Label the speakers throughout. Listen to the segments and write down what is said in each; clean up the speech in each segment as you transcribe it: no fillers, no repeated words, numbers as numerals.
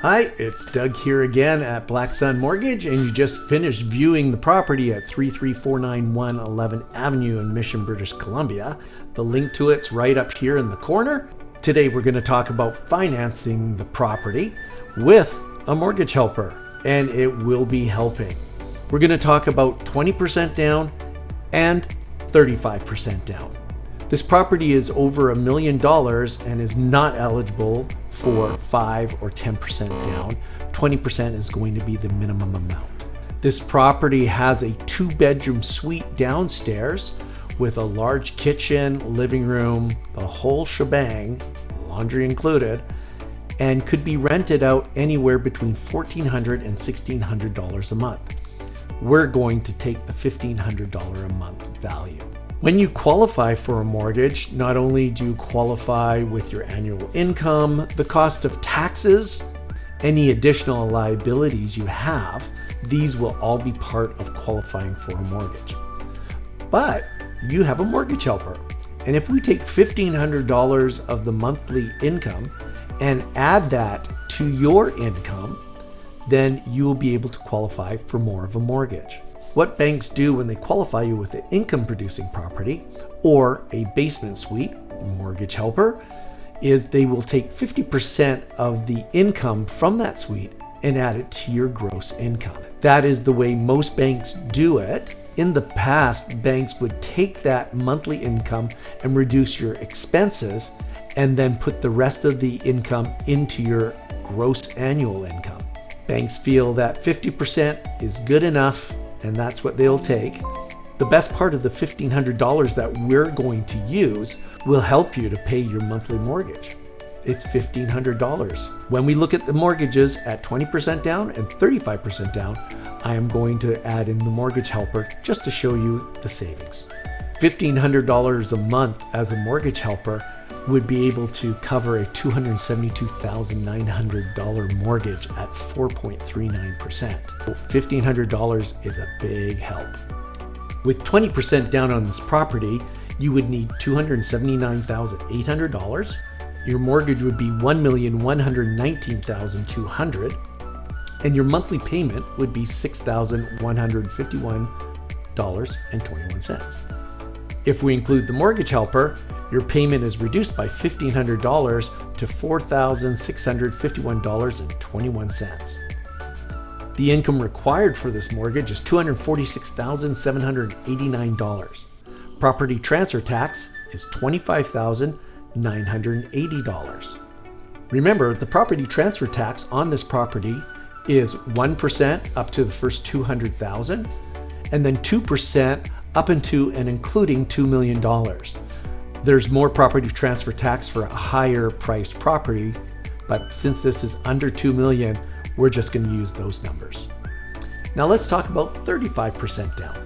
Speaker 1: Hi, it's Doug here again at Black Sun Mortgage, and you just finished viewing the property at 33491 11th Avenue in Mission, British Columbia. The link to it's right up here in the corner. Today we're going to talk about financing the property with a mortgage helper, and it will be helping. We're going to talk about 20% down and 35% down. This property is over $1 million and is not eligible for 5 or 10% down. 20% is going to be the minimum amount. This property has a 2-bedroom suite downstairs with a large kitchen, living room, the whole shebang, laundry included, and could be rented out anywhere between $1,400 and $1,600 a month. We're going to take the $1,500 a month value. When you qualify for a mortgage, not only do you qualify with your annual income, the cost of taxes, any additional liabilities you have, these will all be part of qualifying for a mortgage. But you have a mortgage helper. And if we take $1,500 of the monthly income and add that to your income, then you will be able to qualify for more of a mortgage. What banks do when they qualify you with an income producing property or a basement suite, mortgage helper, is they will take 50% of the income from that suite and add it to your gross income. That is the way most banks do it. In the past, banks would take that monthly income and reduce your expenses and then put the rest of the income into your gross annual income. Banks feel that 50% is good enough, and that's what they'll take. The best part of the $1,500 that we're going to use will help you to pay your monthly mortgage. It's $1,500. When we look at the mortgages at 20% down and 35% down, I am going to add in the mortgage helper just to show you the savings. $1,500 a month as a mortgage helper would be able to cover a $272,900 mortgage at 4.39%. $1,500 is a big help. With 20% down on this property, you would need $279,800. Your mortgage would be $1,119,200, and your monthly payment would be $6,151.21. If we include the mortgage helper, your payment is reduced by $1,500 to $4,651.21. The income required for this mortgage is $246,789. Property transfer tax is $25,980. Remember, the property transfer tax on this property is 1% up to the first $200,000, and then 2% up into and including $2 million. There's more property transfer tax for a higher priced property, but since this is under $2 million, we're just going to use those numbers. Now let's talk about 35% down.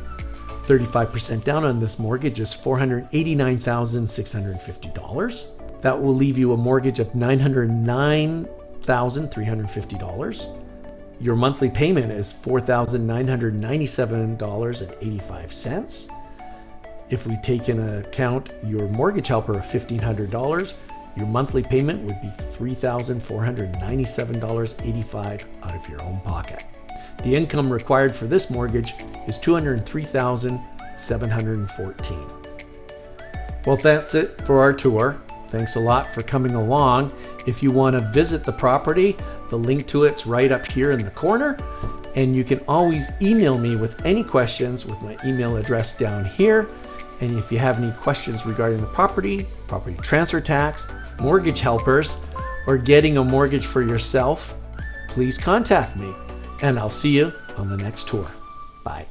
Speaker 1: 35% down on this mortgage is $489,650. That will leave you a mortgage of $909,350. Your monthly payment is $4,997.85. If we take into account your mortgage helper of $1,500, your monthly payment would be $3,497.85 out of your own pocket. The income required for this mortgage is $203,714. Well, that's it for our tour. Thanks a lot for coming along. If you want to visit the property, the link to it's right up here in the corner. And you can always email me with any questions with my email address down here. And if you have any questions regarding the property transfer tax, mortgage helpers, or getting a mortgage for yourself, please contact me. And I'll see you on the next tour. Bye.